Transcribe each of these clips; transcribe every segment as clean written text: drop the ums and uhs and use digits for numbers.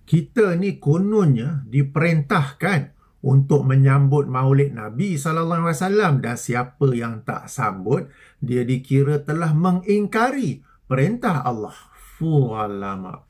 kita ni kononnya diperintahkan untuk menyambut Maulid Nabi SAW, dan siapa yang tak sambut, dia dikira telah mengingkari perintah Allah. Alamak.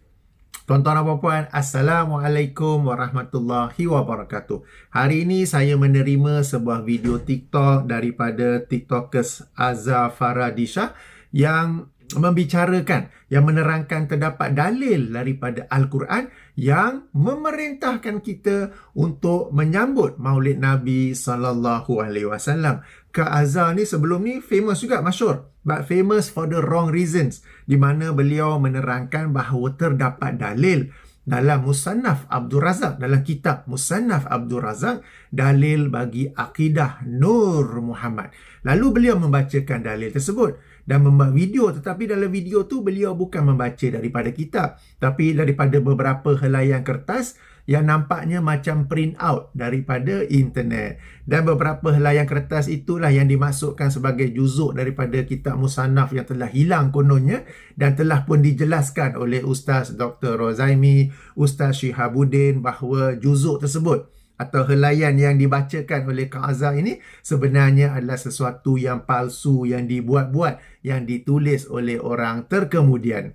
Tuan-tuan dan puan, Assalamualaikum warahmatullahi wabarakatuh. Hari ini saya menerima sebuah video TikTok daripada TikTokers Azza Faradisha yang membicarakan, yang menerangkan terdapat dalil daripada Al-Quran yang memerintahkan kita untuk menyambut Maulid Nabi SAW. Kak Azza ni sebelum ni famous juga, masyhur, but famous for the wrong reasons, di mana beliau menerangkan bahawa terdapat dalil dalam Musannaf Abdul Razak, dalam kitab Musannaf Abdul Razak, dalil bagi akidah Nur Muhammad. Lalu beliau membacakan dalil tersebut dan membuat video, tetapi dalam video tu beliau bukan membaca daripada kitab, tapi daripada beberapa helaian kertas yang nampaknya macam print out daripada internet. Dan beberapa helaian kertas itulah yang dimasukkan sebagai juzuk daripada kitab Musannaf yang telah hilang kononnya, dan telah pun dijelaskan oleh Ustaz Dr. Rozaimi, Ustaz Shihabuddin, bahawa juzuk tersebut atau helaian yang dibacakan oleh Kak Azza ini sebenarnya adalah sesuatu yang palsu, yang dibuat-buat, yang ditulis oleh orang terkemudian.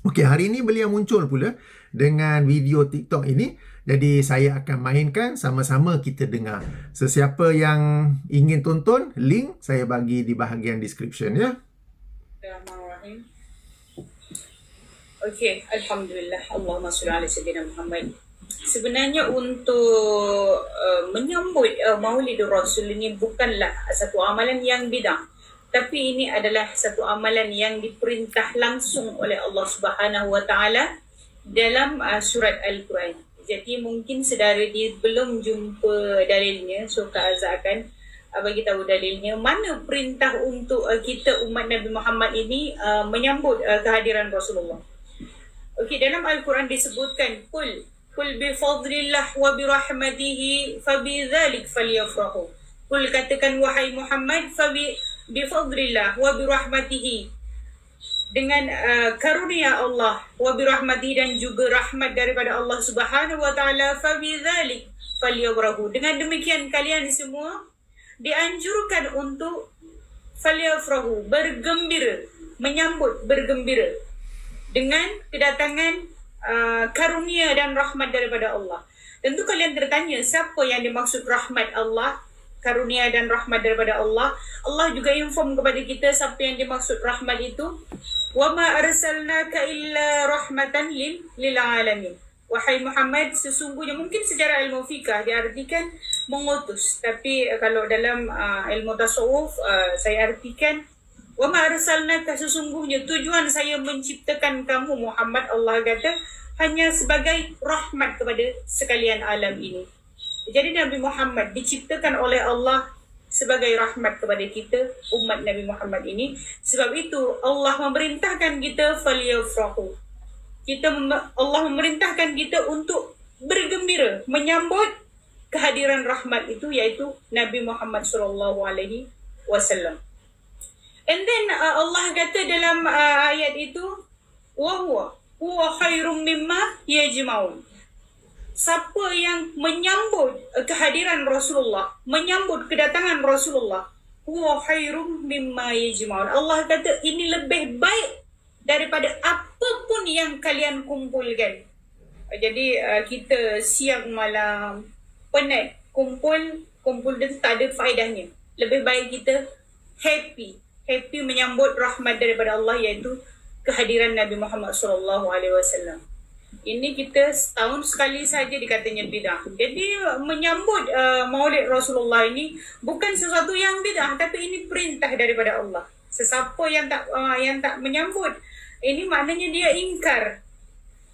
Okey, hari ini beliau muncul pula dengan video TikTok ini. Jadi saya akan mainkan, sama-sama kita dengar. Sesiapa yang ingin tonton, link saya bagi di bahagian description ya. Bismillahirrahmanirrahim. Okey, alhamdulillah. Allahumma shalli ala sayyidina Muhammad. Sebenarnya untuk menyambut Maulid Rasul ini bukanlah satu amalan yang bidah, tapi ini adalah satu amalan yang diperintah langsung oleh Allah Subhanahu Wa Taala dalam surat Al-Quran. Jadi mungkin saudara dia belum jumpa dalilnya, so Kak Azza akan bagi tahu dalilnya mana perintah untuk kita umat Nabi Muhammad ini menyambut kehadiran Rasulullah. Okey, dalam Al-Quran disebutkan Qul bi fadlillah wa bi rahmatihi fabidzalik falyafrahu. Qul, katakan wahai Muhammad, bi fadlillah wa bi rahmatihi, dengan karunia Allah, wa bi rahmatihi, dan juga rahmat daripada Allah Subhanahu wa taala, fabidzalik falyafrahu. Dengan demikian kalian semua dianjurkan untuk falyafrahu, bergembira, menyambut, bergembira dengan kedatangan karunia dan rahmat daripada Allah. Tentu kalian tertanya, siapa yang dimaksud rahmat Allah, karunia dan rahmat daripada Allah? Allah juga inform kepada kita siapa yang dimaksud rahmat itu. Wa ma arsalnaka illa rahmatan lil alamin. Wahai Muhammad, sesungguhnya, mungkin secara ilmu fikah diartikan mengutus, tapi kalau dalam ilmu tasawuf saya artikan wa ma arsalnaka, sesungguhnya tujuan saya menciptakan kamu Muhammad, Allah kata, hanya sebagai rahmat kepada sekalian alam ini. Jadi Nabi Muhammad diciptakan oleh Allah sebagai rahmat kepada kita umat Nabi Muhammad ini. Sebab itu Allah memerintahkan kita falyafrahu. Allah memerintahkan kita untuk bergembira menyambut kehadiran rahmat itu, iaitu Nabi Muhammad SAW. And then Allah kata dalam ayat itu, wa huwa khairum mimma yajma'un. Siapa yang menyambut kehadiran Rasulullah, menyambut kedatangan Rasulullah, huwa khairum mimma yajma'un. Allah kata ini lebih baik daripada apapun yang kalian kumpulkan. Jadi kita siang malam penat kumpul itu tak ada faedahnya. Lebih baik kita happy menyambut rahmat daripada Allah, iaitu kehadiran Nabi Muhammad SAW. Ini kita setahun sekali saja dikatanya bidah. Jadi menyambut Maulid Rasulullah ini bukan sesuatu yang bidah, tapi ini perintah daripada Allah. Sesiapa yang tak menyambut, ini maknanya dia ingkar.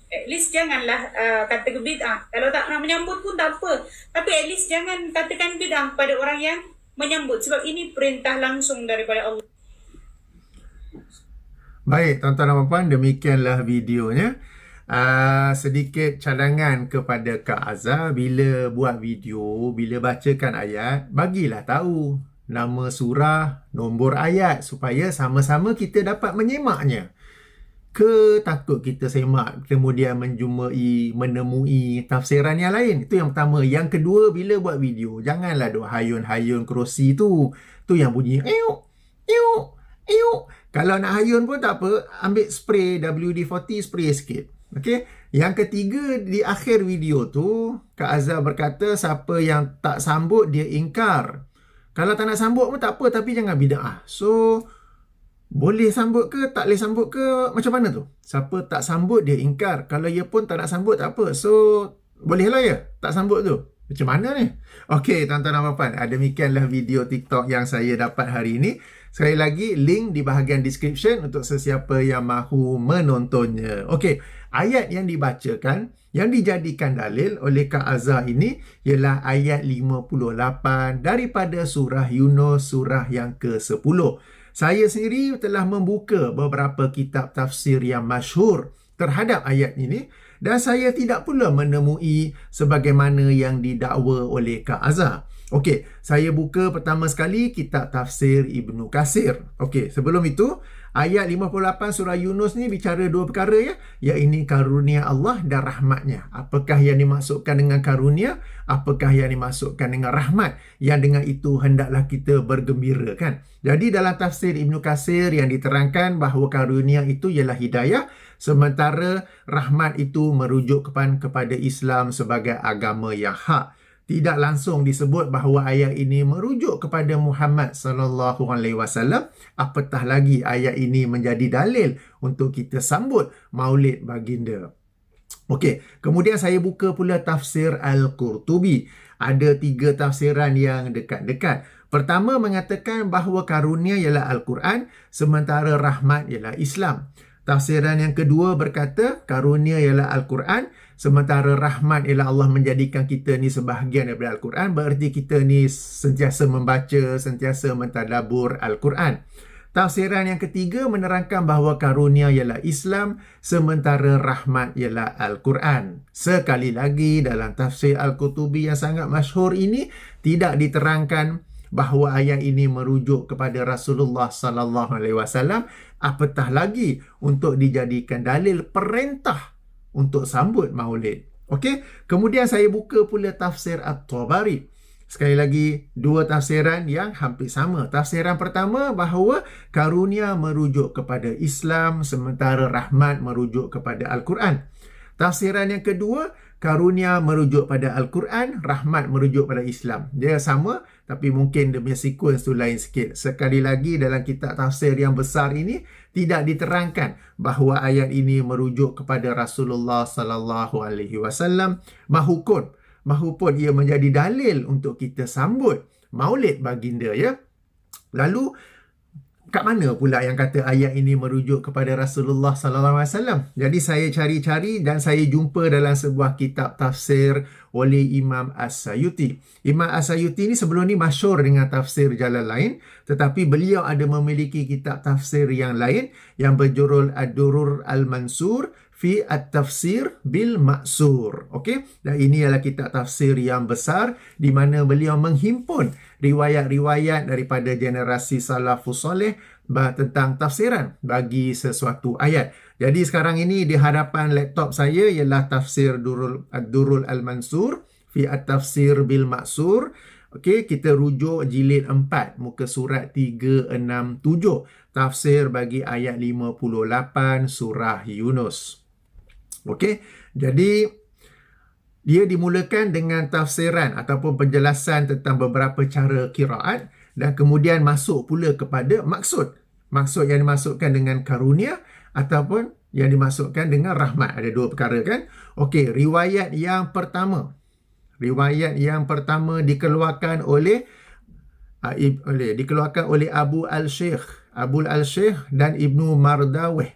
At least janganlah kata bid'ah. Kalau tak nak menyambut pun tak apa, tapi at least jangan katakan bid'ah pada orang yang menyambut, sebab ini perintah langsung daripada Allah. Baik, tuan-tuan dan puan, demikianlah videonya. Sedikit cadangan kepada Kak Azza, bila buat video, bila bacakan ayat, bagilah tahu nama surah, nombor ayat, supaya sama-sama kita dapat menyemaknya. ke takut kita semak kemudian menemui tafsiran yang lain? Itu yang pertama. Yang kedua, bila buat video, janganlah duk hayun-hayun kerusi tu. Tu yang bunyi euk, euk, euk. Kalau nak hayun pun tak apa, ambil spray WD-40, spray sikit. Okey. Yang ketiga, di akhir video tu, Kak Azhar berkata siapa yang tak sambut dia ingkar. Kalau tak nak sambut pun tak apa, tapi jangan bid'ah. So, boleh sambut ke, tak boleh sambut ke, macam mana tu? Siapa tak sambut dia ingkar. Kalau ia pun tak nak sambut, tak apa. So, bolehlah ya tak sambut tu. Macam mana ni? Okey, tuan-tuan dan puan-puan, demikianlah video TikTok yang saya dapat hari ini. Sekali lagi, link di bahagian description untuk sesiapa yang mahu menontonnya. Okey, ayat yang dibacakan, yang dijadikan dalil oleh Kak Azhar ini ialah ayat 58 daripada surah Yunus, surah yang ke-10. Saya sendiri telah membuka beberapa kitab tafsir yang masyhur terhadap ayat ini dan saya tidak pula menemui sebagaimana yang didakwa oleh Kak Azhar. Okey, saya buka pertama sekali kitab tafsir Ibnu Katsir. Okey, sebelum itu, ayat 58 surah Yunus ni bicara dua perkara ya. Iaitu karunia Allah dan rahmatnya. Apakah yang dimaksudkan dengan karunia? Apakah yang dimaksudkan dengan rahmat? Yang dengan itu hendaklah kita bergembira kan. Jadi dalam tafsir Ibnu Katsir yang diterangkan bahawa karunia itu ialah hidayah. Sementara rahmat itu merujuk kepada Islam sebagai agama yang hak. Tidak langsung disebut bahawa ayat ini merujuk kepada Muhammad sallallahu alaihi wasallam, apatah lagi ayat ini menjadi dalil untuk kita sambut Maulid Baginda. Okey, kemudian saya buka pula tafsir Al-Qurtubi. Ada 3 tafsiran yang dekat-dekat. Pertama mengatakan bahawa karunia ialah Al-Quran, sementara rahmat ialah Islam. Tafsiran yang kedua berkata karunia ialah Al-Quran, sementara rahmat ialah Allah menjadikan kita ni sebahagian daripada Al-Quran. Berarti kita ni sentiasa membaca, sentiasa mentadabbur Al-Quran. Tafsiran yang ketiga menerangkan bahawa karunia ialah Islam, sementara rahmat ialah Al-Quran. Sekali lagi dalam tafsir Al-Qurtubi yang sangat masyhur ini tidak diterangkan bahawa ayat ini merujuk kepada Rasulullah sallallahu alaihi wasallam, apatah lagi untuk dijadikan dalil perintah untuk sambut Maulid. Okey, kemudian saya buka pula tafsir At-Tabari. Sekali lagi, 2 tafsiran yang hampir sama. Tafsiran pertama bahawa karunia merujuk kepada Islam, sementara rahmat merujuk kepada Al-Quran. Tafsiran yang kedua, karunia merujuk pada Al-Quran, rahmat merujuk pada Islam. Dia sama, tapi mungkin dia punya sequence tu lain sikit. Sekali lagi, dalam kitab tafsir yang besar ini, tidak diterangkan bahawa ayat ini merujuk kepada Rasulullah sallallahu alaihi wasallam, mahupun ia menjadi dalil untuk kita sambut Maulid Baginda ya. Lalu kat mana pula yang kata ayat ini merujuk kepada Rasulullah sallallahu alaihi wasallam? Jadi saya cari-cari dan saya jumpa dalam sebuah kitab tafsir oleh Imam As-Sayuti. Imam As-Sayuti ni sebelum ni masyhur dengan tafsir Jalalain, tetapi beliau ada memiliki kitab tafsir yang lain yang berjudul Ad-Durrul Al-Mansur fi At-Tafsir bil Ma'sur. Okey, dan ini adalah kitab tafsir yang besar di mana beliau menghimpun riwayat-riwayat daripada generasi salafus soleh tentang tafsiran bagi sesuatu ayat. Jadi sekarang ini di hadapan laptop saya ialah tafsir Ad-Durrul Al-Mansur fi At-Tafsir bil Ma'sur. Okey, kita rujuk jilid 4, muka surat 367, tafsir bagi ayat 58 surah Yunus. Okey, jadi dia dimulakan dengan tafsiran ataupun penjelasan tentang beberapa cara qiraat dan kemudian masuk pula kepada maksud. Maksud yang dimaksudkan dengan karunia ataupun yang dimaksudkan dengan rahmat. Ada 2 perkara kan? Okey, riwayat yang pertama. Riwayat yang pertama dikeluarkan oleh Abu Al-Syekh dan Ibnu Mardaweh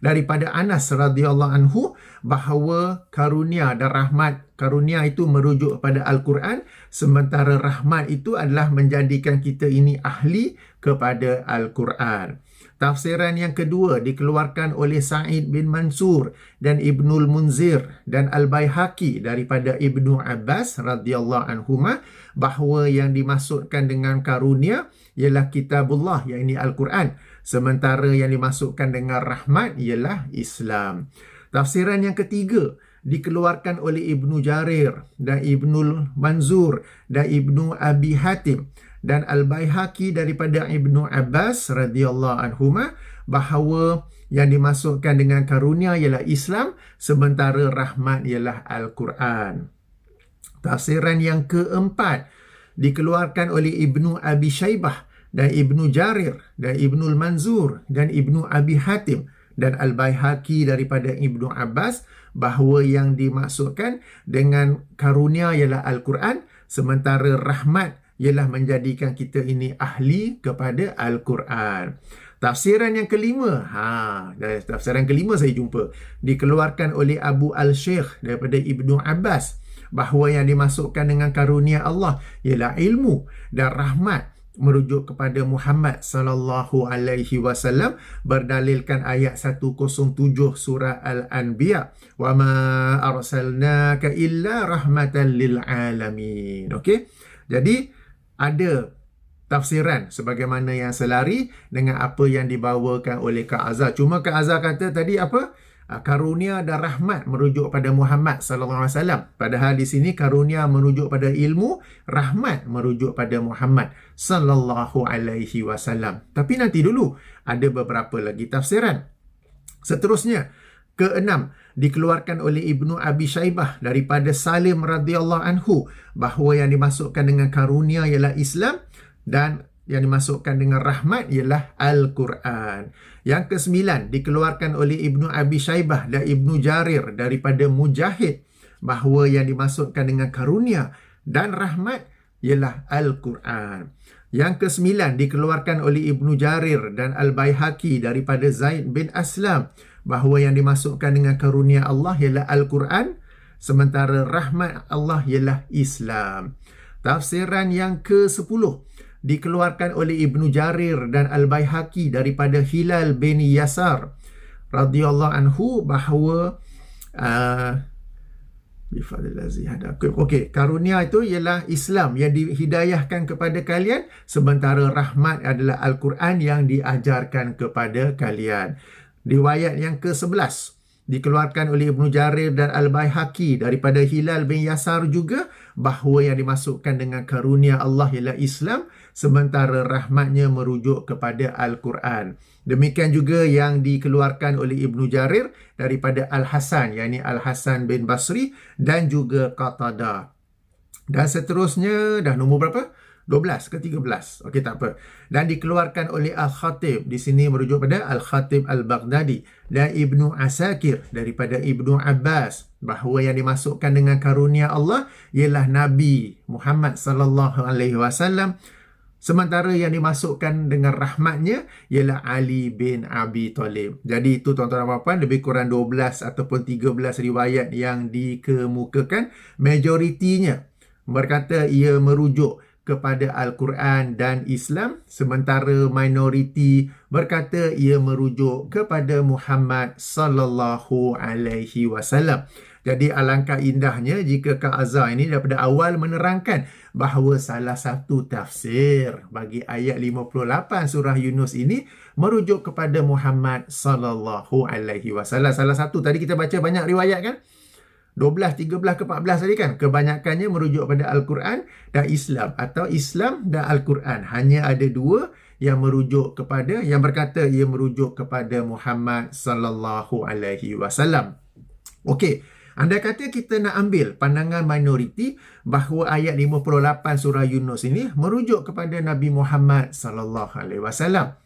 daripada Anas radhiyallahu anhu bahawa karunia dan rahmat, karunia itu merujuk kepada Al-Quran, sementara rahmat itu adalah menjadikan kita ini ahli kepada Al-Quran. Tafsiran yang kedua dikeluarkan oleh Sa'id bin Mansur dan Ibnul Munzir dan Al-Baihaqi daripada Ibnu Abbas radhiyallahu anhuma bahawa yang dimaksudkan dengan karunia ialah kitabullah, iaitu Al-Quran, sementara yang dimasukkan dengan rahmat ialah Islam. Tafsiran yang ketiga dikeluarkan oleh Ibnu Jarir dan Ibnul Manzur dan Ibnu Abi Hatim dan Al-Baihaqi daripada Ibnu Abbas radhiyallahu anhuma bahawa yang dimasukkan dengan karunia ialah Islam, sementara rahmat ialah Al-Quran. Tafsiran yang keempat dikeluarkan oleh Ibnu Abi Shaybah dan Ibnu Jarir dan Ibnul Manzur dan Ibnu Abi Hatim dan Al-Baihaqi daripada Ibnu Abbas bahawa yang dimaksudkan dengan karunia ialah Al-Quran, sementara rahmat ialah menjadikan kita ini ahli kepada Al-Quran. Tafsiran yang kelima, tafsiran kelima saya jumpa, dikeluarkan oleh Abu Al-Syekh daripada Ibnu Abbas bahawa yang dimasukkan dengan karunia Allah ialah ilmu dan rahmat, merujuk kepada Muhammad sallallahu alaihi wasallam berdalilkan ayat 107 surah Al-Anbiya, wa ma arsalnaka illa rahmatan lil alamin. Okey. Jadi ada tafsiran sebagaimana yang selari dengan apa yang dibawakan oleh Kak Azhar. Cuma Kak Azhar kata tadi apa? Karunia dan rahmat merujuk pada Muhammad sallallahu alaihi wasallam. Padahal di sini karunia merujuk pada ilmu, rahmat merujuk pada Muhammad sallallahu alaihi wasallam. Tapi nanti dulu, ada beberapa lagi tafsiran. Seterusnya, keenam, dikeluarkan oleh Ibnu Abi Shaybah daripada Salim radhiyallahu anhu bahawa yang dimasukkan dengan karunia ialah Islam dan yang dimasukkan dengan rahmat ialah Al-Quran. Yang kesembilan dikeluarkan oleh Ibnu Abi Shaybah dan Ibnu Jarir daripada Mujahid bahawa yang dimasukkan dengan karunia dan rahmat ialah Al-Quran. Yang kesembilan dikeluarkan oleh Ibnu Jarir dan Al-Baihaqi daripada Zaid bin Aslam bahawa yang dimasukkan dengan karunia Allah ialah Al-Quran, sementara rahmat Allah ialah Islam. Tafsiran yang ke-10 dikeluarkan oleh Ibnu Jarir dan Al-Baihaqi daripada Hilal bin Yasar radhiyallahu anhu bahawa karunia itu ialah Islam yang dihidayahkan kepada kalian, sementara rahmat adalah Al-Quran yang diajarkan kepada kalian. Riwayat yang ke-11 dikeluarkan oleh Ibnu Jarir dan Al-Baihaqi daripada Hilal bin Yasar juga bahawa yang dimasukkan dengan karunia Allah ialah Islam, sementara rahmatnya merujuk kepada Al-Quran. Demikian juga yang dikeluarkan oleh Ibnu Jarir daripada Al-Hasan, yakni Al-Hasan bin Basri dan juga Qatadah. Dan seterusnya, dah nombor berapa? 12 ke 13. Okey, tak apa. Dan dikeluarkan oleh Al-Khatib. Di sini merujuk pada Al-Khatib Al-Baghdadi dan Ibnu Asakir daripada Ibnu Abbas bahawa yang dimasukkan dengan karunia Allah ialah Nabi Muhammad sallallahu alaihi wasallam, sementara yang dimasukkan dengan rahmatnya ialah Ali bin Abi Talib. Jadi itu tuan-tuan dan puan-puan, lebih kurang 12 ataupun 13 riwayat yang dikemukakan. Majoritinya berkata ia merujuk kepada Al-Quran dan Islam, sementara minoriti berkata ia merujuk kepada Muhammad sallallahu alaihi wasallam. Jadi alangkah indahnya jika Kak Azhar ini daripada awal menerangkan bahawa salah satu tafsir bagi ayat 58 surah Yunus ini merujuk kepada Muhammad sallallahu alaihi wasallam. Salah satu, tadi kita baca banyak riwayat kan? 12, 13 ke 14 tadi kan? Kebanyakannya merujuk pada Al-Quran dan Islam, atau Islam dan Al-Quran. Hanya ada dua yang merujuk kepada, yang berkata ia merujuk kepada Muhammad sallallahu alaihi wasallam. Okey, anda kata kita nak ambil pandangan minoriti bahawa ayat 58 surah Yunus ini merujuk kepada Nabi Muhammad sallallahu alaihi wasallam.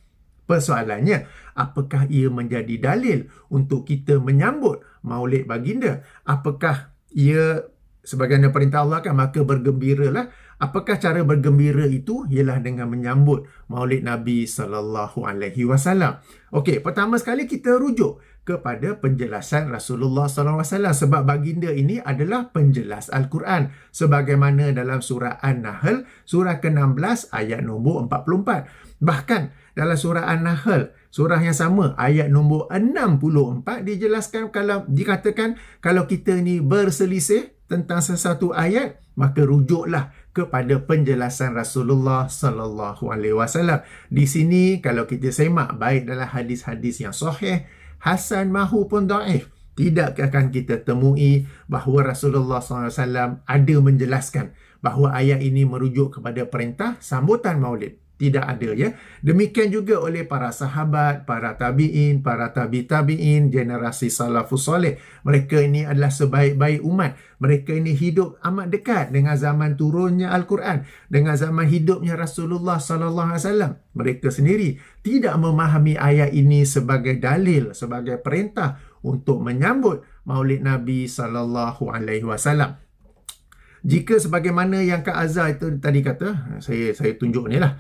Persoalannya, apakah ia menjadi dalil untuk kita menyambut Maulid Baginda? Apakah ia sebagaimana perintah Allah kan, maka bergembiralah? Apakah cara bergembira itu? Ialah dengan menyambut Maulid Nabi sallallahu alaihi wasallam. Okey, pertama sekali kita rujuk kepada penjelasan Rasulullah sallallahu alaihi wasallam, sebab baginda ini adalah penjelas Al-Quran sebagaimana dalam surah An-Nahl surah ke-16 ayat nombor 44. Bahkan dalam surah An-Nahl, surah yang sama, ayat nombor 64, dijelaskan, kalau dikatakan kalau kita ni berselisih tentang sesuatu ayat, maka rujuklah kepada penjelasan Rasulullah sallallahu alaihi wasallam. Di sini kalau kita semak baik dalam hadis-hadis yang sahih, hasan mahupun dhaif, tidak akan kita temui bahawa Rasulullah SAW ada menjelaskan bahawa ayat ini merujuk kepada perintah sambutan maulid. Tidak ada, ya. Demikian juga oleh para sahabat, para tabi'in, para tabi'in, generasi salafus soleh. Mereka ini adalah sebaik-baik umat. Mereka ini hidup amat dekat dengan zaman turunnya Al-Quran, dengan zaman hidupnya Rasulullah sallallahu alaihi wasallam. Mereka sendiri tidak memahami ayat ini sebagai dalil, sebagai perintah untuk menyambut Maulid Nabi sallallahu alaihi wasallam. Jika sebagaimana yang Kak Azhar itu tadi kata, saya tunjuk ni lah.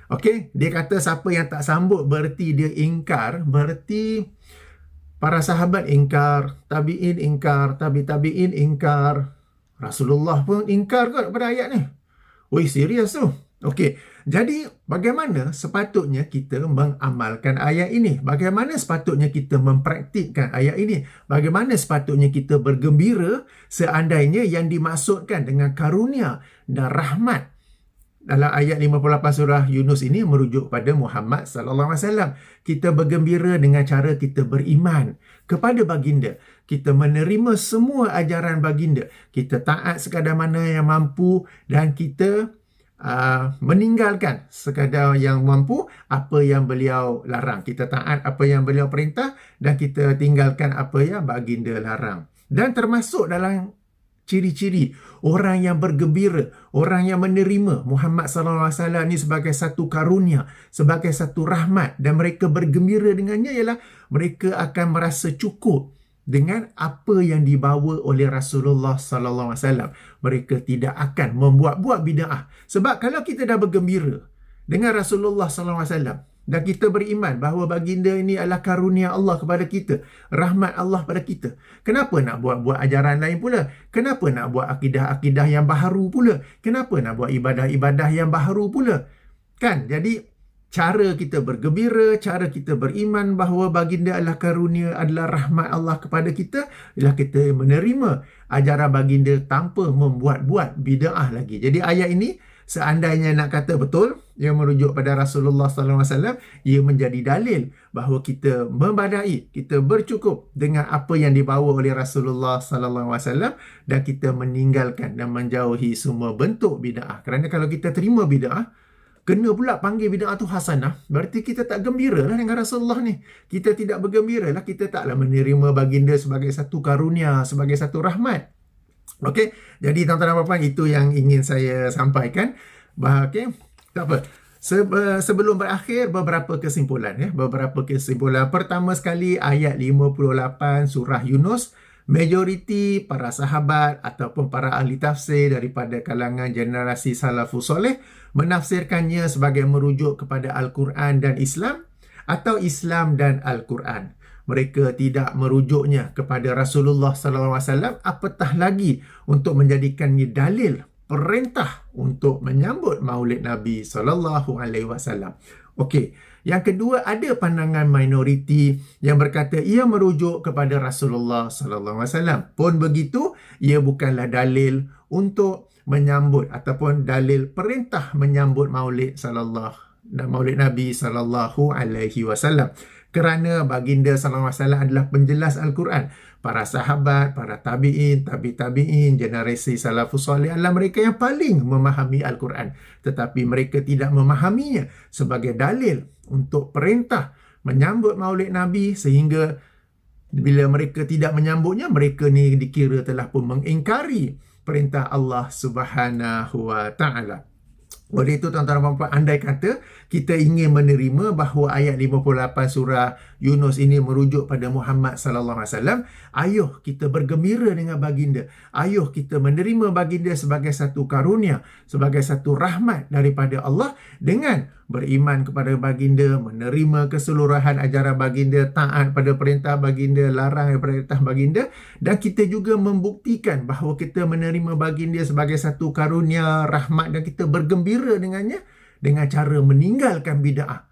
Okey, dia kata siapa yang tak sambut berarti dia ingkar, berarti para sahabat ingkar, tabi'in ingkar, tabi'in ingkar, Rasulullah pun ingkar kot pada ayat ni. Wih, serius tu. Okey, jadi bagaimana sepatutnya kita mengamalkan ayat ini? Bagaimana sepatutnya kita mempraktikkan ayat ini? Bagaimana sepatutnya kita bergembira seandainya yang dimaksudkan dengan karunia dan rahmat dalam ayat 58 surah Yunus ini merujuk pada Muhammad sallallahu alaihi wasallam. Kita bergembira dengan cara kita beriman kepada baginda. Kita menerima semua ajaran baginda. Kita taat sekadar mana yang mampu dan kita meninggalkan sekadar yang mampu apa yang beliau larang. Kita taat apa yang beliau perintah dan kita tinggalkan apa yang baginda larang. Dan termasuk dalam ciri-ciri orang yang bergembira, orang yang menerima Muhammad sallallahu alaihi wasallam ni sebagai satu karunia, sebagai satu rahmat, dan mereka bergembira dengannya ialah mereka akan merasa cukup dengan apa yang dibawa oleh Rasulullah sallallahu alaihi wasallam. Mereka tidak akan membuat-buat bid'ah. Sebab kalau kita dah bergembira dengan Rasulullah sallallahu alaihi wasallam dan kita beriman bahawa baginda ini adalah karunia Allah kepada kita, rahmat Allah pada kita, kenapa nak buat-buat ajaran lain pula? Kenapa nak buat akidah-akidah yang baharu pula? Kenapa nak buat ibadah-ibadah yang baharu pula? Kan? Jadi cara kita bergembira, cara kita beriman bahawa baginda adalah karunia, adalah rahmat Allah kepada kita, ialah kita menerima ajaran baginda tanpa membuat-buat bid'ah lagi. Jadi ayat ini seandainya nak kata betul, yang merujuk pada Rasulullah sallallahu alaihi wasallam, ia menjadi dalil bahawa kita membadai, kita bercukup dengan apa yang dibawa oleh Rasulullah sallallahu alaihi wasallam dan kita meninggalkan dan menjauhi semua bentuk bid'ah. Kerana kalau kita terima bid'ah, kena pula panggil bid'ah tu hasanah, berarti kita tak gembira lah dengan Rasulullah ni. Kita tidak bergembira lah, kita taklah menerima baginda sebagai satu karunia, sebagai satu rahmat. Okey, jadi tuan-tuan dan puan-puan, itu yang ingin saya sampaikan. Okey, tak apa. Sebelum berakhir, beberapa kesimpulan. Beberapa kesimpulan. Pertama sekali, ayat 58 surah Yunus. Majoriti para sahabat ataupun para ahli tafsir daripada kalangan generasi salafus soleh menafsirkannya sebagai merujuk kepada Al-Quran dan Islam atau Islam dan Al-Quran. Mereka tidak merujuknya kepada Rasulullah sallallahu alaihi wasallam, apatah lagi untuk menjadikannya dalil perintah untuk menyambut Maulid Nabi sallallahu alaihi wasallam. Okey, yang kedua, ada pandangan minoriti yang berkata ia merujuk kepada Rasulullah sallallahu alaihi wasallam. Pun begitu, ia bukanlah dalil untuk menyambut ataupun dalil perintah menyambut Maulid Nabi sallallahu alaihi wasallam. Kerana baginda sallallahu alaihi wasallam adalah penjelas Al-Quran. Para sahabat, para tabi'in, tabi'in, generasi salafus soleh adalah mereka yang paling memahami Al-Quran. Tetapi mereka tidak memahaminya sebagai dalil untuk perintah menyambut Maulid Nabi, sehingga bila mereka tidak menyambutnya, mereka ni dikira telah pun mengingkari perintah Allah Subhanahu wa Ta'ala. Oleh itu, tuan-tuan dan puan-puan, andai kata kita ingin menerima bahawa ayat 58 surah Yunus ini merujuk pada Muhammad sallallahu alaihi wasallam, ayuh kita bergembira dengan baginda. Ayuh kita menerima baginda sebagai satu karunia, sebagai satu rahmat daripada Allah dengan beriman kepada baginda, menerima keseluruhan ajaran baginda, taat pada perintah baginda, larang daripada perintah baginda, dan kita juga membuktikan bahawa kita menerima baginda sebagai satu karunia, rahmat, dan kita bergembira dengannya dengan cara meninggalkan bid'ah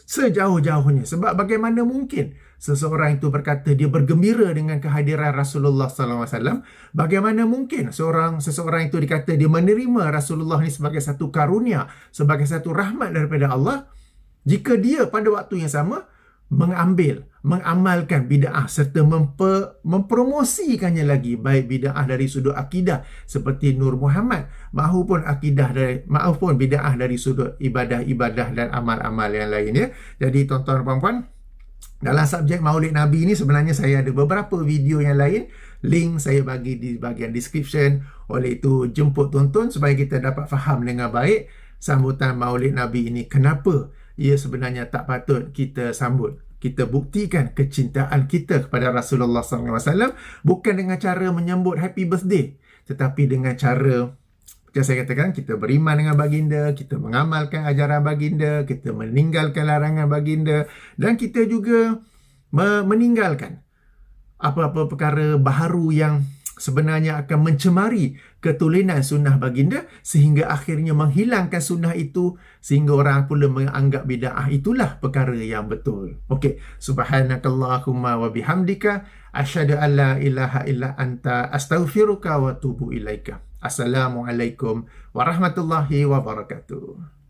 sejauh-jauhnya. Sebab bagaimana mungkin seseorang itu berkata dia bergembira dengan kehadiran Rasulullah SAW, bagaimana mungkin seseorang itu dikata dia menerima Rasulullah ni sebagai satu karunia, sebagai satu rahmat daripada Allah, jika dia pada waktu yang sama mengamalkan bid'ah serta mempromosikannya lagi, baik bid'ah dari sudut akidah seperti Nur Muhammad maupun bid'ah dari sudut ibadah-ibadah dan amal-amal yang lainnya. Jadi tuan-tuan dan puan-puan, dalam subjek Maulid Nabi ini sebenarnya saya ada beberapa video yang lain, link saya bagi di bahagian description. Oleh itu jemput tonton supaya kita dapat faham dengan baik sambutan Maulid Nabi ini, kenapa ia sebenarnya tak patut kita sambut. Kita buktikan kecintaan kita kepada Rasulullah SAW bukan dengan cara menyambut happy birthday, tetapi dengan cara, macam saya katakan, kita beriman dengan baginda, kita mengamalkan ajaran baginda, kita meninggalkan larangan baginda, dan kita juga meninggalkan apa-apa perkara baharu yang sebenarnya akan mencemari ketulinan sunnah baginda, sehingga akhirnya menghilangkan sunnah itu, sehingga orang pula menganggap bid'ah itulah perkara yang betul. Okey, subhanakallahumma wa bihamdika asyhadu an la ilaha illa anta astaghfiruka wa atubu ilaika. Assalamualaikum warahmatullahi wabarakatuh.